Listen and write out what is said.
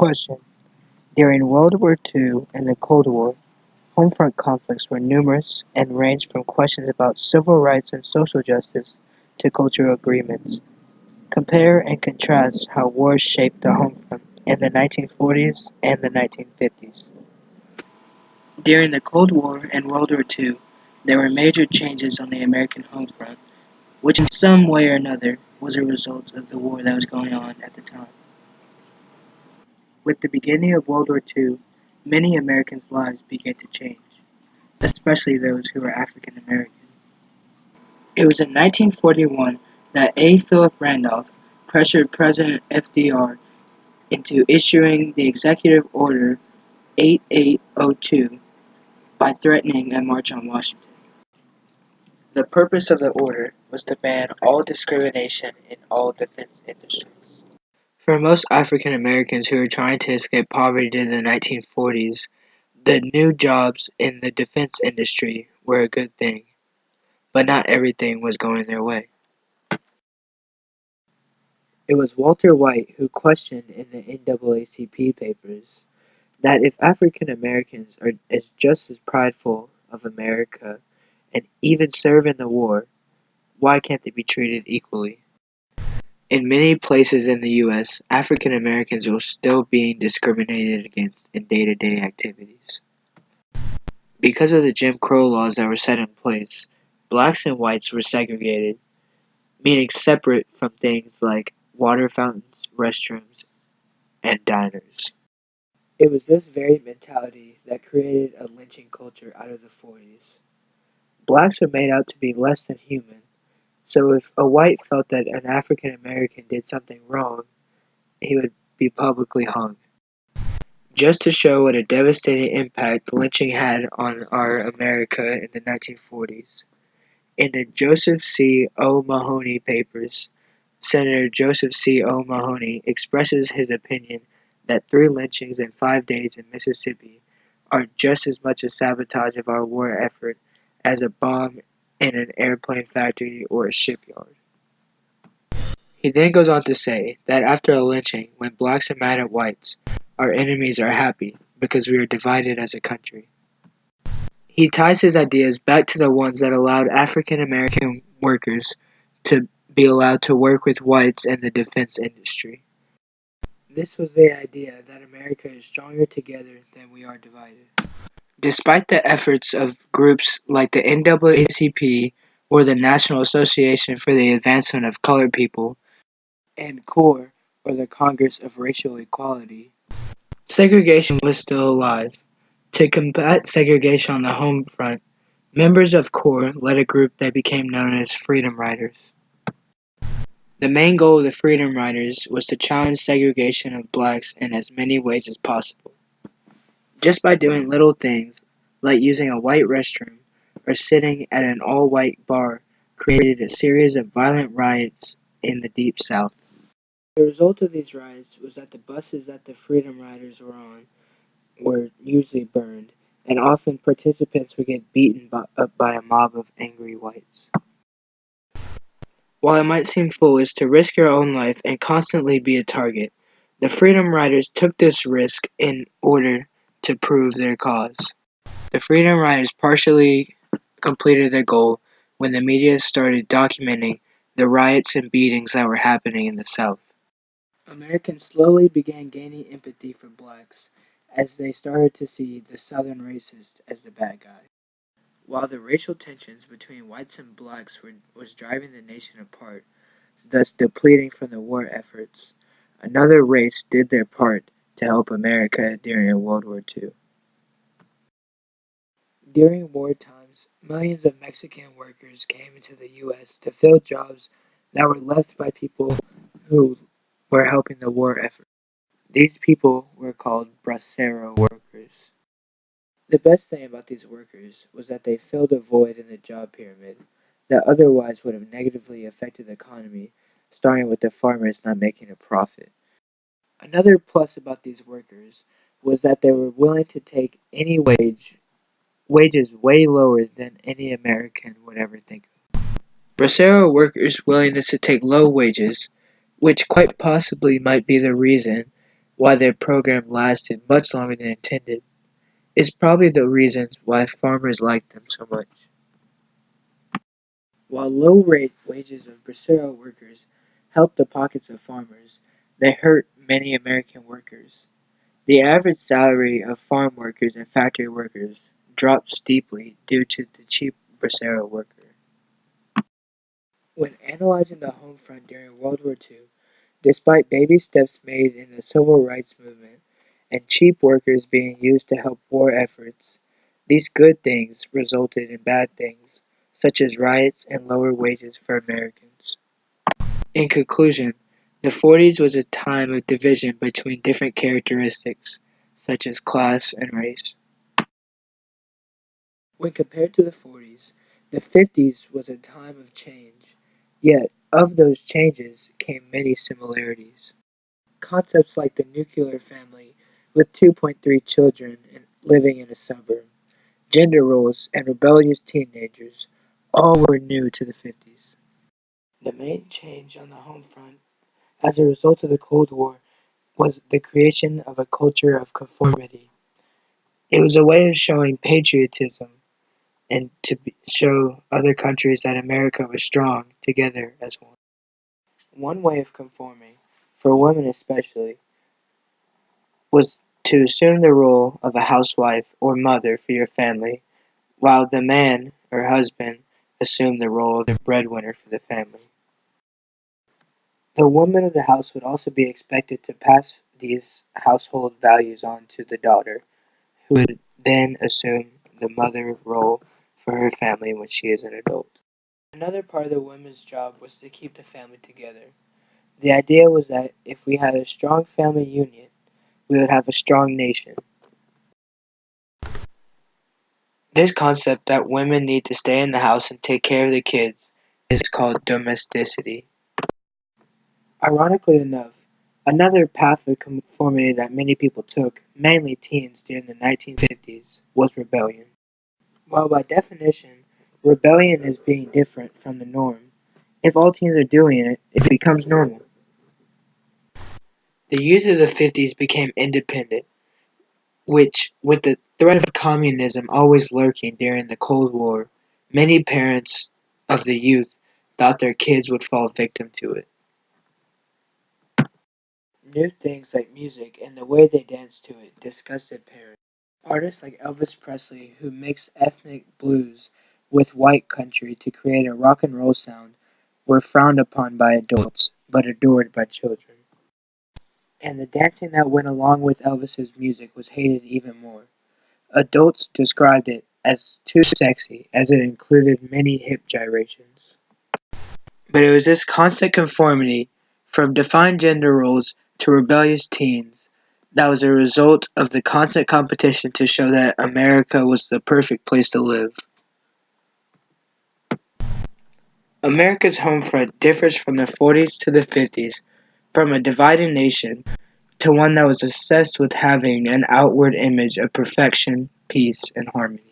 Question: During World War II and the Cold War, homefront conflicts were numerous and ranged from questions about civil rights and social justice to cultural agreements. Compare and contrast how wars shaped the homefront in the 1940s and the 1950s. During the Cold War and World War II, there were major changes on the American homefront, which in some way or another was a result of the war that was going on at the time. With the beginning of World War II, many Americans' lives began to change, especially those who were African American. It was in 1941 that A. Philip Randolph pressured President FDR into issuing the Executive Order 8802 by threatening a march on Washington. The purpose of the order was to ban all discrimination in all defense industries. For most African Americans who were trying to escape poverty in the 1940s, the new jobs in the defense industry were a good thing, but not everything was going their way. It was Walter White who questioned in the NAACP papers that if African Americans are just as prideful of America and even serve in the war, why can't they be treated equally? In many places in the U.S., African Americans were still being discriminated against in day-to-day activities. Because of the Jim Crow laws that were set in place, blacks and whites were segregated, meaning separate from things like water fountains, restrooms, and diners. It was this very mentality that created a lynching culture out of the 40s. Blacks are made out to be less than human, so if a white felt that an African American did something wrong, he would be publicly hung. Just to show what a devastating impact lynching had on our America in the 1940s, in the Joseph C. O'Mahony papers, Senator Joseph C. O'Mahony expresses his opinion that 3 lynchings in 5 days in Mississippi are just as much a sabotage of our war effort as a bomb in an airplane factory or a shipyard. He then goes on to say that after a lynching, when blacks are mad at whites, our enemies are happy because we are divided as a country. He ties his ideas back to the ones that allowed African American workers to be allowed to work with whites in the defense industry. This was the idea that America is stronger together than we are divided. Despite the efforts of groups like the NAACP or the National Association for the Advancement of Colored People and CORE, or the Congress of Racial Equality, segregation was still alive. To combat segregation on the home front, members of CORE led a group that became known as Freedom Riders. The main goal of the Freedom Riders was to challenge segregation of blacks in as many ways as possible. Just by doing little things, like using a white restroom or sitting at an all-white bar, created a series of violent riots in the Deep South. The result of these riots was that the buses that the Freedom Riders were on were usually burned, and often participants would get beaten up by a mob of angry whites. While it might seem foolish to risk your own life and constantly be a target, the Freedom Riders took this risk in order to prove their cause. The Freedom Riders partially completed their goal when the media started documenting the riots and beatings that were happening in the South. Americans slowly began gaining empathy for blacks as they started to see the Southern racist as the bad guy. While the racial tensions between whites and blacks was driving the nation apart, thus depleting from the war efforts, another race did their part to help America during World War II. During war times, millions of Mexican workers came into the U.S. to fill jobs that were left by people who were helping the war effort. These people were called bracero workers. The best thing about these workers was that they filled a void in the job pyramid that otherwise would have negatively affected the economy, starting with the farmers not making a profit. Another plus about these workers was that they were willing to take any wages way lower than any American would ever think of. Bracero workers' willingness to take low wages, which quite possibly might be the reason why their program lasted much longer than intended, is probably the reasons why farmers liked them so much. While low-rate wages of Bracero workers helped the pockets of farmers, they hurt many American workers. The average salary of farm workers and factory workers dropped steeply due to the cheap Bracero worker. When analyzing the home front during World War II, despite baby steps made in the civil rights movement and cheap workers being used to help war efforts, these good things resulted in bad things, such as riots and lower wages for Americans. In conclusion, the 40s was a time of division between different characteristics, such as class and race. When compared to the 40s, the 50s was a time of change, yet of those changes came many similarities. Concepts like the nuclear family with 2.3 children and living in a suburb, gender roles, and rebellious teenagers all were new to the 50s. The main change on the home front as a result of the Cold War was the creation of a culture of conformity. It was a way of showing patriotism and to show other countries that America was strong together as one. One way of conforming, for women especially, was to assume the role of a housewife or mother for your family, while the man or husband assumed the role of the breadwinner for the family. The woman of the house would also be expected to pass these household values on to the daughter, who would then assume the mother role for her family when she is an adult. Another part of the women's job was to keep the family together. The idea was that if we had a strong family union, we would have a strong nation. This concept that women need to stay in the house and take care of the kids is called domesticity. Ironically enough, another path of conformity that many people took, mainly teens during the 1950s, was rebellion. While by definition, rebellion is being different from the norm, if all teens are doing it, it becomes normal. The youth of the 50s became independent, which, with the threat of communism always lurking during the Cold War, many parents of the youth thought their kids would fall victim to it. New things like music and the way they danced to it disgusted parents. Artists like Elvis Presley, who mixed ethnic blues with white country to create a rock and roll sound, were frowned upon by adults, but adored by children. And the dancing that went along with Elvis's music was hated even more. Adults described it as too sexy, as it included many hip gyrations. But it was this constant conformity, from defined gender roles to rebellious teens, that was a result of the constant competition to show that America was the perfect place to live. America's home front differs from the 40s to the 50s, from a divided nation to one that was obsessed with having an outward image of perfection, peace, and harmony.